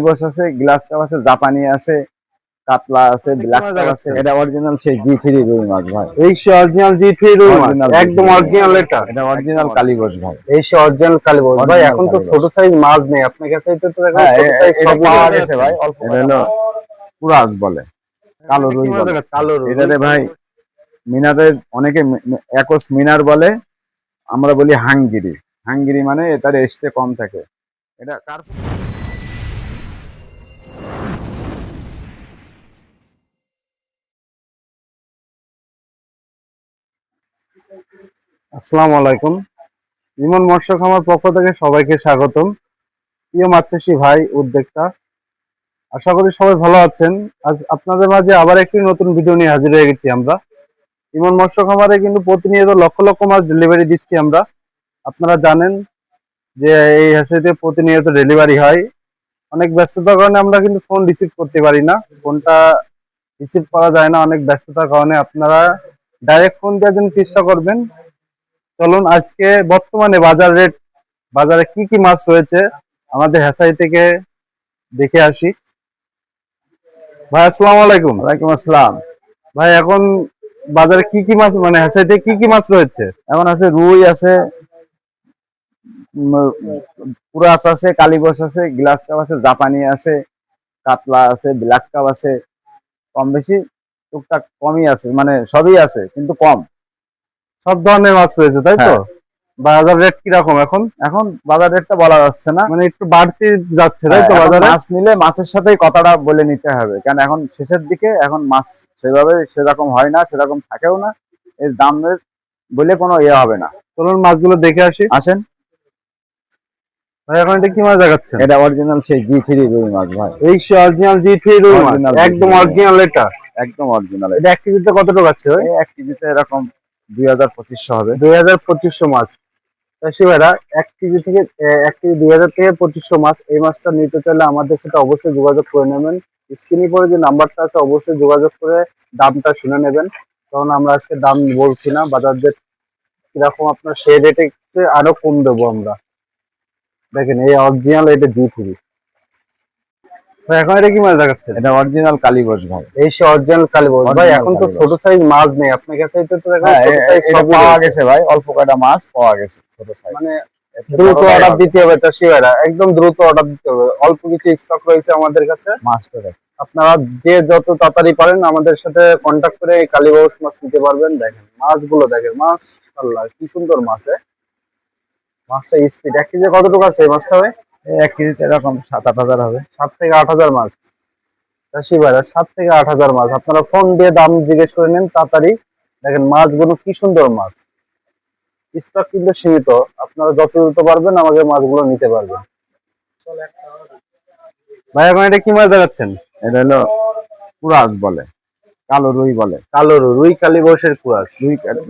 গোস আছে, glass cup আছে, জাপানি আছে, কাতলা আছে, ব্ল্যাক কাপ আছে। এটা অরিজিনাল সেই জি3 রুই মাছ ভাই। এই সে অরিজিনাল জি3 রুই মাছ, অরিজিনাল একদম অরিজিনাল। এটা অরিজিনাল কালীগোস ভাই। এই সে অরিজিনাল কালীবাউস ভাই। অরিজিনাল এখন তো কালীগোস। ছোট সাইজ মাছ নেই আপনার কাছে, তো এখন হ্যাঁ, ছোট সাইজ এটা সবই পাওয়া রয়েছে গেছে ভাই, অল্প এটা হলো কুরাস বলে, কালো রুই বলে। কালো রুই। এটাতে ভাই মিনাদের অনেকে একস মিনার বলে, আমরা বলি হাঙ্গিরি। হাঙ্গিরি মানে এটার এস্টে কম থাকে। এটা কার আসসালামু আলাইকুম। ইমন মৎস্য খামার পক্ষ থেকে সবাইকে স্বাগতম। প্রিয় মাছ চাষী ভাই, উদ্যোক্তা, আশা করি সবাই ভালো আছেন। আজ আপনাদের মাঝে আবার একটি নতুন ভিডিও নিয়ে হাজির হয়ে গেছি আমরা। ইমন মৎস্য খামারে কিন্তু প্রতিনিয়ত লক্ষ লক্ষ মাছ ডেলিভারি দিচ্ছি আমরা। আপনারা জানেন যে এই হ্যাচারিতে প্রতিনিয়ত ডেলিভারি হয়। অনেক ব্যস্ততার কারণে আমরা কিন্তু ফোন রিসিভ করতে পারি না, ফোনটা রিসিভ করা যায় না অনেক ব্যস্ততার কারণে। আপনারা ডাইরেক্ট ফোন দেওয়ার জন্য চেষ্টা করবেন। চলুন আজকে বর্তমানে বাজারে কি কি মাছ রয়েছে আমাদের হ্যাচারি থেকে দেখে আসি। ভাই আসসালামু আলাইকুম। ওয়ালাইকুম আসসালাম। ভাই এখন বাজারে কি কি মাছ, মানে হ্যাচারিতে কি কি মাছ রয়েছে? এখন আছে রুই আছে, কুরাস আছে, কালীগোস আছে, গ্লাস কাপ আছে, জাপানি আছে, কাতলা আছে, ব্ল্যাক কাপ আছে। কম বেশি টুকটাক কমই আছে, মানে সবই আছে কিন্তু কম। সব ধরনের মাছ রয়েছে তাই তো? হ্যাঁ। বাজার রেট কিরকম এখন? এখন বাজার রেটটা বলা যাচ্ছে না, মানে একটু বাড়তি যাচ্ছে তাই হ্যাঁ, তো এখন বাজারে? মাছ নিলে মাছের সাথেই কথাটা বলে নিতে হবে, কারণ এখন শেষের দিকে, এখন মাছ সেভাবে সেরকম হয় না, সেরকম থাকেও না। এর দামের বলে কোনো ইয়ে হবে না। চলুন মাছগুলো দেখে আসি। আসেন। ভাই এখন এটা কি মাছ দেখাচ্ছেন? এটা অরিজিনাল সেই জি3 রুই মাছ ভাই। এই সে অরিজিনাল জি3 রুই মাছ, অরিজিনাল একদম অরিজিনাল। এটা একদম অরিজিনাল। এটা 1 কেজিতে কত টাকা আছে ভাই? এই 1 কেজিতে এরকম 2000-2500 হবে। 2200 মাছ। চাষি ভাইরা 1 কেজি থেকে 1 কেজি 2000 থেকে 2500 মাছ। এই মাছটা নিতে চাইলে আমাদের সাথে অবশ্যই যোগাযোগ করে নেবেন। স্ক্রিনে পরে যে নাম্বারটা আছে অবশ্যই যোগাযোগ করে দামটা শুনে নেবেন, কারণ আমরা আজকে দাম বলছি না, বাজার রেট কিরকম আপনার সেই রেটে আরো কম দেবো আমরা। দেখেন এই অরিজিনাল, এটা জি3। এখন এটা কি মাছ দেখাচ্ছেন? এটা অরিজিনাল কালীগোস ভাই। এই সে অরিজিনাল কালীবাউস ভাই। Original এখন তো কালীবাউস। ছোট সাইজ মাছ নেই আপনার কাছে, তো এখন হ্যাঁ, ছোট সাইজ এটা সবই পাওয়া রয়েছে। গেছে ভাই, অল্প কয়টা মাছ পাওয়া গেছে ছোট সাইজ। মানে দ্রুত অর্ডার দিতে হবে চাষি ভাইরা, একদম দ্রুত অর্ডার দিতে হবে। অল্প কিছু স্টক রয়েছে আমাদের কাছে। মাছটা দেখ। আপনারা যে যত তাড়াতাড়ি পারেন আমাদের সাথে কন্ট্যাক্ট করে এই কালীবাউস মাছ নিতে পারবেন। দেখেন মাছগুলো, দেখেন মাশাআল্লাহ কি সুন্দর মাছ। মাছটা স্পিড 1 কেজি কতটুকু আছে এই মাছটা ভাই? এই 1 কেজিতে এরকম 7-8 হাজার হবে। 7 থেকে 8 হাজার মাছ চাষি ভাইরা, 7 থেকে 8 হাজার মাছ। আপনারা ফোন দিয়ে দাম জিজ্ঞেস করে নেন তাড়াতাড়ি। দেখেন মাছগুলো কি সুন্দর মাছ। স্টক কিন্তু সীমিত, আপনারা যত দ্রুত পারবেন আমাকে মাছগুলো নিতে পারবেন। ভাই এখন এটা কি মাছ দেখাচ্ছেন? এটা হলো কুরাস বলে, কালো রুই বলে। কালো রুই কালীবাউসের কুয়াশ।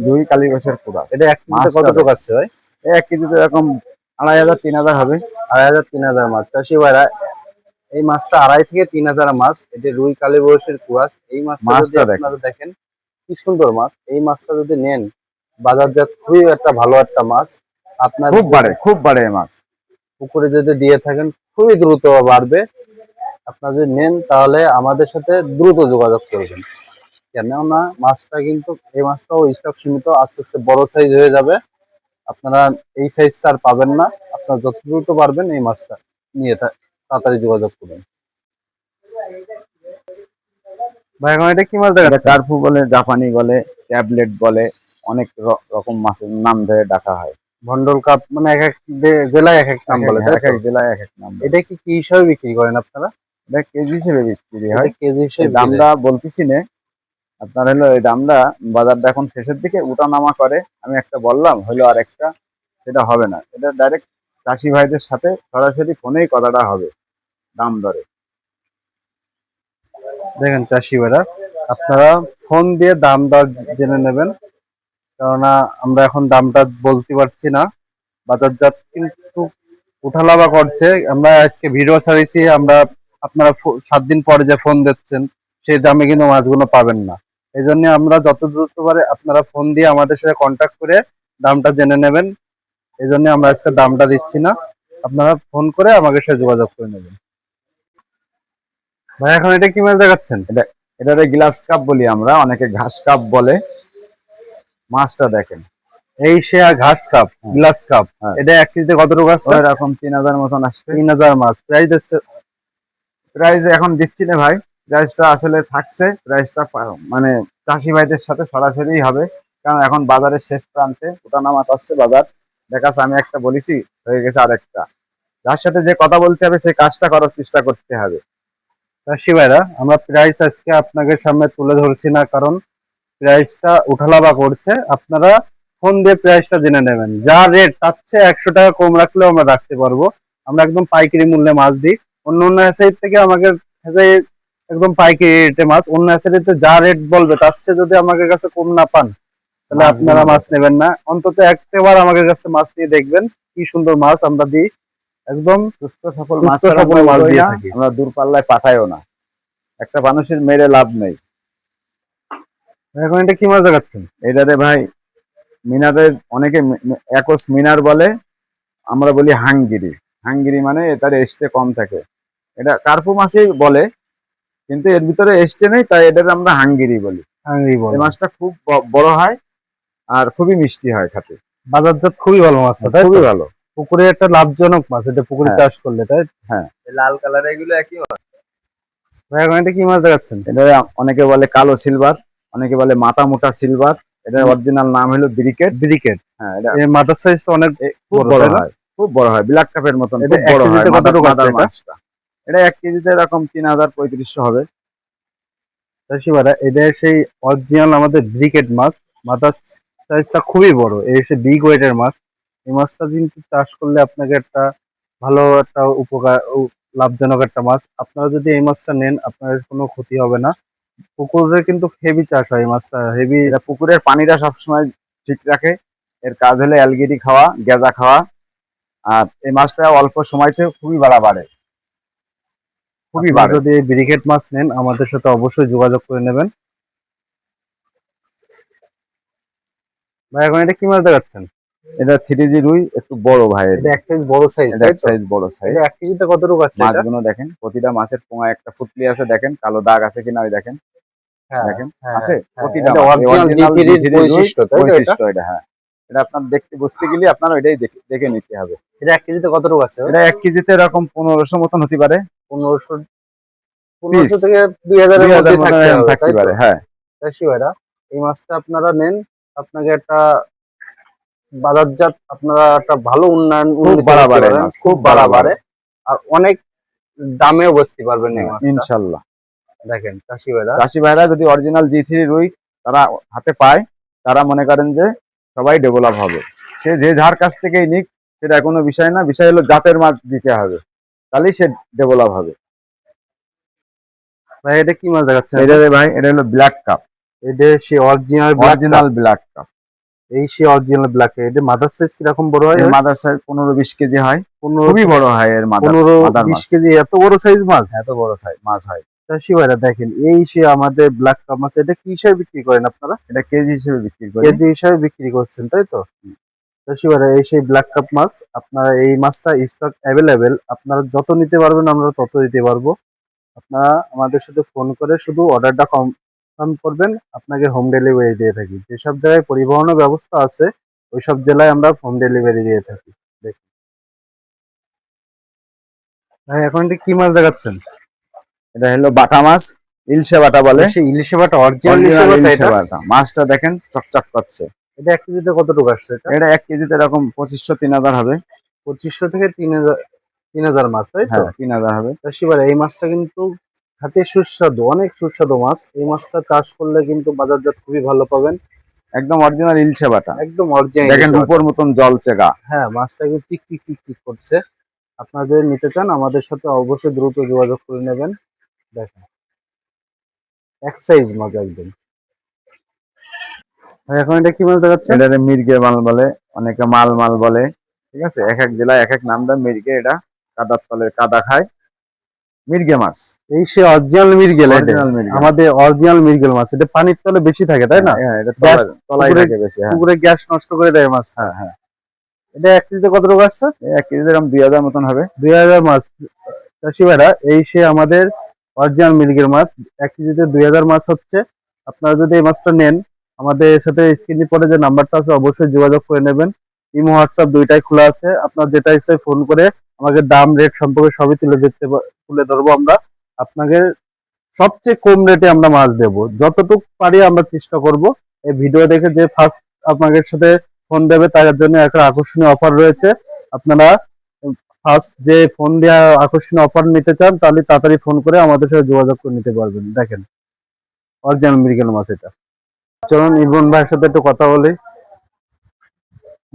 রুই কালীগোসের কুরাস। এটা 1 কেজিতে মাছটা কতটুকু দেখ। আছে ভাই? এই 1 কেজিতে এরকম 2500-3000 হবে। 2,500-3,000 মাছ চাষি ভাইরা। এই মাছটা 2,500 থেকে 3,000 মাছ। এটা রুই কালীবাউসের কুয়াশ। এই মাছটা যদি মাছটা দেখেন। আপনারা দেখেন কি সুন্দর মাছ। এই মাছটা যদি নেন বাজারজাত খুবই একটা ভালো একটা মাছ। আপনার খুব বাড়ে এই মাছ। পুকুরে যদি দিয়ে থাকেন খুবই দ্রুত বাড়বে। আপনারা যদি নেন তাহলে আমাদের সাথে দ্রুত যোগাযোগ করবেন, কেননা মাছটা কিন্তু এই মাছটাও স্টক সীমিত, আস্তে আস্তে বড় সাইজ হয়ে যাবে। আপনারা এই সাইজটা আর পাবেন না। আপনারা যত দ্রুত পারবেন এই মাছটা নিয়ে তাড়াতাড়ি যোগাযোগ করুন। ভাই এখন এটা কি মাছ এটা দেখাচ্ছেন? কার্পু বলে, জাপানি বলে, ট্যাবলেট বলে, অনেক রকম মাছের নাম ধরে ডাকা হয়। ভন্ডল কাপ, মানে এক এক জেলায় এক এক নাম বলে তাই এক তো? এক জেলায় এক এক নাম বলে। এটা কি কি হিসাবে বিক্রি করেন আপনারা? এটা কেজি হিসেবে বিক্রি এটা হয়। কেজি এই হিসেবে দামটা বলতেছি না আপনার, হলো এই দামটা বাজারটা এখন শেষের দিকে উঠানামা করে। আমি একটা বললাম হলো আর একটা, সেটা হবে না। এটা ডাইরেক্ট চাষি ভাইদের সাথে সরাসরি ফোনেই কথাটা হবে দাম দরে। দেখেন চাষি ভাইরা, আপনারা ফোন দিয়ে দাম দর জেনে নেবেন, কেননা আমরা এখন দামটা বলতে পারছি না। বাজারজাত কিন্তু উঠানামা করছে। আমরা আজকে ভিডিও ছাড়িয়েছি, আমরা আপনারা 7 দিন পরে যে ফোন দিচ্ছেন সেই দামে কিন্তু মাছগুলো পাবেন না। এই জন্য আমরা যত দ্রুত পারে আপনারা ফোন দিয়ে আমাদের সাথে কন্ট্যাক্ট করে দামটা জেনে নেবেন। এই জন্য আমরা আজকে দামটা দিচ্ছি না, আপনারা ফোন করে আমাদের সাথে যোগাযোগ করে নেবেন। ভাই এখন এটা কি মাছ দেখাচ্ছেন? এটারে গ্লাস কাপ বলি আমরা, অনেকে ঘাস কাপ বলে। মাছটা দেখেন, এই সে ঘাস কাপ, হ্যাঁ। Glass cup. হ্যাঁ। এটা এক কেজিতে কত টাকা আসছে? ওইরকম 3000 মতন আসবে। 3000 মাছ প্রাইস হচ্ছে। প্রাইস এখন দিচ্ছি না ভাই, প্রাইসটা আসলে থাকছে, প্রাইসটা মানে চাষি ভাইদের সাথে সরাসরি হবে, কারণ এখন বাজারের শেষ প্রান্তে ওঠানামা আসছে বাজার। দেখাচ্ছে আমি একটা বলেছি, হয়ে গেছে আরেকটা। যার সাথে যে কথা বলতে হবে সেই কাজটা করার চেষ্টা করতে হবে। চাষি ভাইরা, আমরা প্রাইস আজকে আপনাদের সামনে তুলে ধরছি না, কারণ প্রাইসটা উঠালাবা করছে। আপনারা ফোন দিয়ে প্রাইসটা জেনে নেবেন। যা রেট তার চেয়ে 100 টাকা কম রাখলেও আমরা রাখতে পারবো। আমরা একদম পাইকারি মূল্যে মাছ দিই। অন্য অন্য হ্যাচারির থেকে আমাদের হ্যাচারি একদম পাইকারি রেটে মাছ। অন্য হ্যাচারিতে যা রেট বলবে তার চেয়ে যদি আমাদের কাছে কম না পান, তাহলে আপনারা মাছ নেবেন না। অন্তত একবার আমাদের কাছে মাছ নিয়ে দেখবেন কি সুন্দর মাছ আমরা দিই। একদম সুস্থ সফল সুস্থ মাছ সফল মাছ দিয়ে দিয়ে থাকি, থাকি। আমরা দূরপাল্লায় পাঠাইও না, একটা মানুষের মেরে লাভ নেই। এখন এটা কি মাছ দেখাচ্ছেন? এটারে ভাই মিনারের অনেকে একস মিনার বলে, আমরা বলি হাঙ্গিরি। হাঙ্গিরি মানে এটার এস্টে কম থাকে, এটা কার্পু মাছই বলে, কিন্তু এর ভিতরে এস্টে নেই, তাই এটার আমরা হাঙ্গিরি বলি। হাঙ্গরি বলে। এই মাছটা খুব বড় হয় আর খুবই মিষ্টি হয় খেতে। বাজারজাত খুবই ভালো মাছ, তাই তো? খুবই ভালো। পুকুরে একটা লাভজনক মাছ, এটা পুকুরে হ্যাঁ। চাষ করলে, তাই? হ্যাঁ, লাল কালার এগুলো একই মাছ। ভাই এখন এটা কি মাছ দেখাচ্ছেন? এটা অনেকে বলে কালো সিলভার, অনেকে বলে মাথা মোটা সিলভার। এটার অরিজিনাল নাম হলো ব্রিকেট। ব্রিকেট। হ্যাঁ, এটা এই মাথার সাইজটা অনেক খুব বড়, বড় তাই না? হয়, খুব বড় হয়, ব্ল্যাক কাপের মতন এটা খুব এক বড় হয়। কেজিতে কত টাকা মাদার আছে এটা? মাছটা এটা 1 কেজিতে এরকম 3000-3500 হবে। চাষিবারা, এটা সেই অরিজিনাল আমাদের ব্রিকেট মাছ। মাথার সাইজটা খুবই বড়, এই সে বিগ ওয়েটের মাছ। এই মাছটা কিন্তু চাষ করলে আপনাকে একটা ভালো একটা উপকার লাভজনক একটা মাছ। আপনারা যদি এই মাছটা নেন, আপনার কোনো ক্ষতি হবে না। পুকুরে কিন্তু হেভি চাষ হয় এই মাছটা, হেভি। এটা পুকুরের পানিটা সবসময় ঠিক রাখে। এর কাজ হলো অ্যালগিরি খাওয়া, গেজা খাওয়া। আর এই মাছটা অল্প সময়তে খুবই বাড়ে, খুবই আপনারা বাড়ে। যদি এই ব্রিকেট মাছ নেন, আমাদের সাথে অবশ্যই যোগাযোগ করে নেবেন। ভাই এখন এটা কি মাছ দেখাচ্ছেন? এটা 3G রুই, একটু বড় ভাই। এটা এক সাইজ বড় সাইজ, এটা এক সাইজ বড় সাইজ। এটা এক কেজিতে কত টাকা আছে এটা? মাছগুলো দেখেন, প্রতিটা মাছের পোঙায় একটা ফুটলি আছে, দেখেন কালো দাগ আছে কিনা, ওই দেখেন, হ্যাঁ, দেখেন হ্যাঁ, আছে হ্যাঁ, প্রতিটা এটা মাছ। original Original জিপির জিপির রুই বৈশিষ্ট্য, তাই তো এটা? বৈশিষ্ট্য এটা। হ্যাঁ, এটা আপনার দেখতে বুঝতে গেলে আপনার ওইটাই দেখে নিতে হবে। এটা এক কেজিতে কত টাকা আছে? এটা 1 কেজিতে এরকম 1500 মতন হতে পারে। 1500 Piece। থেকে 2000 এর 2000 মধ্যে মতন থাকতে হবে, থাকতে তাই তো? পারে। হ্যাঁ, চাষি ভাইরা, এই মাছটা আপনারা নেন, আপনাকে একটা বাজারজাত, আপনারা একটা ভালো উন্নয়ন খুব উন্নতি বাড়া করতে বাড়ে পারেন, মাছ, খুব খুব বাড়া বাড়ে। বাড়ে, আর অনেক দামেও বেচতে পারবেন এই মাছটা। ইনশাল্লাহ। দেখেন চাষি ভাইরা, চাষি ভাইরা যদি অরিজিনাল G3 রুই তারা হাতে পায়, তারা মনে করেন যে সবাই ডেভেলপ হবে। সে যে যার কাছ থেকেই নিক, সেটা কোনো বিষয় না, বিষয় হলো জাতের মাছ দিতে হবে, তাহলেই সে ডেভেলপ হবে। ভাই এটা কি মাছ দেখাচ্ছেন? এটা রে ভাই, এটা হলো ব্ল্যাক কাপ, এটা সে অরিজিনাল অরিজিনাল ব্ল্যাক কাপ। এই সে অরিজিনাল ব্ল্যাক। এটা মাদার সাইজ কিরকম বড় হয়? এর মাদার সাইজ 15-20 কেজি হয়, 15 খুবই বড় হয় এর মাদার 15-20 মাছ। কেজি এত বড় সাইজ মাছ? এত বড় সাইজ মাছ হয়। চাষি ভাইরা দেখেন, এই সে আমাদের ব্ল্যাক কাপ মাছ। এটা কি হিসাবে বিক্রি করেন আপনারা? এটা কেজি হিসেবে বিক্রি করি। কেজি হিসাবে বিক্রি করছেন, তাই তো? চাষি ভাইরা, এই সেই ব্ল্যাক কাপ মাছ। আপনারা এই মাছটা স্টক অ্যাভেলেবেল, আপনারা যত নিতে পারবেন আমরা তত দিতে পারবো। আপনারা আমাদের সাথে ফোন করে শুধু অর্ডারটা কনফার্ম করবেন, আপনাকে হোম ডেলিভারি দিয়ে থাকি। যেসব জায়গায় পরিবহনের ব্যবস্থা আছে, ওইসব জেলায় আমরা হোম ডেলিভারি দিয়ে থাকি। দেখুন ভাই, এখন এটা কি মাছ দেখাচ্ছেন? এটা হলো বাটা মাছ, ইলশে বাটা বলে। সেই ইলিশে বাটা, অরিজিনাল ইলিশে Original বাটা ইলশে এটা? বাটা। মাছটা দেখেন চকচক করছে। এটা এক কেজিতে কত টাকা আসছে এটা? এটা 1 কেজিতে এরকম 2500-3000 হবে। 2500 থেকে 3000 মাছ, তাই তো? হ্যাঁ, 3000 হবে। চাষি ভাইরা, এই মাছটা কিন্তু হাতে সুস্বাদু, অনেক সুস্বাদু মাছ। এই মাছটা চাষ করলে কিন্তু বাজারজাত খুবই ভালো পাবেন। একদম অরিজিনাল ইলশে বাটা, একদম অরিজিনাল দেখেন ইলিশে বাটা। রূপোর মতন জলছে গা। হ্যাঁ, মাছটা কিন্তু চিকচিক চিকচিক করছে। আপনারা যদি নিতে চান, আমাদের সাথে অবশ্যই দ্রুত যোগাযোগ করে নেবেন। দেখেন, এক সাইজ মাছ একদম। ভাই এখন এটা কি মাছ দেখাচ্ছে? এটারে মির্গে মাল বলে, অনেকে মাল মাল বলে। ঠিক আছে, এক এক জেলায় এক এক নাম দেয়। মির্গে, এটা কাদার তলে কাদা খায়, মির্গে মাছ। এই সে অরিজিনাল মিরগেল, এটা অরিজিনাল মির্গে। আমাদের অরিজিনাল মিরগেল মাছ। এটা পানির তলে বেশি থাকে, তাই না? হ্যাঁ, এটা গ্যাস তলায় পুকুরে- থাকে বেশি। হ্যাঁ, পুকুরে গ্যাস নষ্ট করে দেয় মাছ। হ্যাঁ, হ্যাঁ। এটা এক কেজিতে কত টাকা আসছে? 1 কেজিতে এরকম 2000 মতন হবে। 2000 মাছ। চাষি ভাইরা, এই সে আমাদের অরিজিনাল মিরিগেল মাছ। 1 কেজিতে 2000 মাছ হচ্ছে। আপনারা যদি এই মাছটা নেন, আমাদের সাথে স্ক্রিনে পরে যে নাম্বারটা আছে অবশ্যই যোগাযোগ করে নেবেন। ইমো হোয়াটসঅ্যাপ দুইটাই খোলা আছে। আপনার যেটা ইচ্ছে ফোন করে আমাকে দাম রেট সম্পর্কে সবই তুলে ধরবো আমরা। আপনাকে সবচেয়ে কম রেটে আমরা মাছ দেব, যতটুকু পারি আমরা চেষ্টা করব। এই ভিডিও দেখে যে ফার্স্ট আপনাদের সাথে ফোন দেবে তার জন্য একটা আকর্ষণীয় অফার রয়েছে। আপনারা ফার্স্ট যে ফোন দেওয়া আকর্ষণীয় অফার নিতে চান তাহলে তাড়াতাড়ি ফোন করে আমাদের সাথে যোগাযোগ করে নিতে পারবেন। দেখেন অরিজিনাল মিরিগেল মাছ এটা। চলুন ইরফান ভাইয়ের সাথে একটু কথা বলি।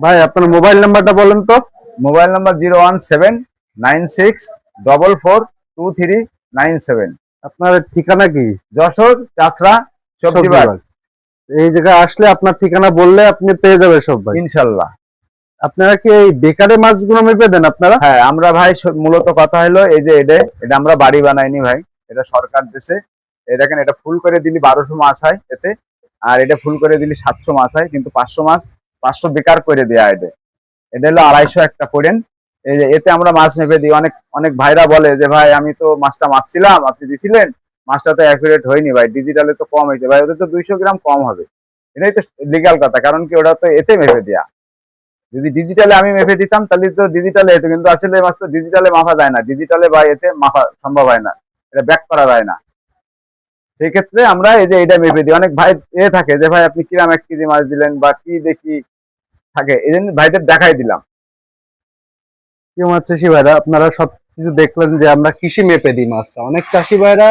ভাই আপনার মোবাইল নাম্বারটা বলেন তো। Mobile number 01796442397। আপনার ঠিকানা কি? যশোর চাচরা সবজিবাগ। এই জায়গায় আসলে আপনার ঠিকানা বললে আপনি পেয়ে যাবেন সব ভাই ইনশাল্লাহ। আপনারা কি এই বেকারে মাছগুলো মেপে দেন আপনারা? হ্যাঁ, আমরা ভাই মূলত কথা হলো এই যে এটা আমরা বাড়ি বানাইনি ভাই, এটা সরকার দেশে। এই দেখেন, এটা ফুল করে দিলি 1200 মাছ হয় এতে, আর এটা ফুল করে দিলি 700 মাছ হয়, কিন্তু 500 মাছ 500 বেকার করে দেয়া। এটা হলো 250 একটা করেন। এই যে এতে আমরা মাছ মেপে দিই। অনেক অনেক ভাইরা বলে যে ভাই আমি তো মাছটা মাপছিলাম, আপনি দিছিলেন, মাছটা তো অ্যাকুরেট হয়নি ভাই, ডিজিটালে তো কম হয়েছে। ভাই ওদের তো 200 গ্রাম কম হবে, এটাই তো লিগ্যাল কথা। কারণ কি, ওটা তো এতে মেপে দেয়া। যদি ডিজিটালে আমি মেপে দিতাম তাহলে তো ডিজিটালে হতো, কিন্তু আসলে মাছ তো ডিজিটালে মাপা যায় না, ডিজিটালে বা এতে মাপা সম্ভব হয় না, এটা ব্যাক করা যায় না। সেই ক্ষেত্রে আমরা এই যে এটা মেপে দিই। অনেক ভাই থাকে যে ভাই আপনি কিরাম 1 কেজি মাছ দিলেন বা কি দেখি থাকে, এই জন্য ভাইদের দেখাই দিলাম। কি মাছ চাষি ভাইরা, আপনারা সবকিছু দেখলেন যে আমরা কৃষি মেপে দিই মাছটা। অনেক চাষি ভাইরা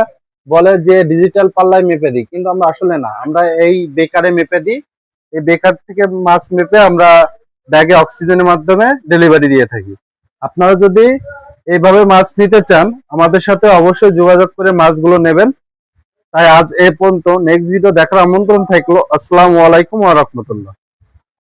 বলে যে ডিজিটাল পাল্লায় মেপে দিই, কিন্তু আমরা আসলে না, আমরা এই বেকারে মেপে দিই। এই বেকার থেকে মাছ মেপে আমরা ব্যাগে অক্সিজেনের মাধ্যমে ডেলিভারি দিয়ে থাকি। আপনারা যদি এইভাবে মাছ নিতে চান আমাদের সাথে অবশ্যই যোগাযোগ করে মাছগুলো নেবেন। তাই আজ এ পর্যন্ত, নেক্সট ভিডিও দেখার আমন্ত্রণ থাকলো। আসসালামু আলাইকুম ওয়া রাহমাতুল্লাহ।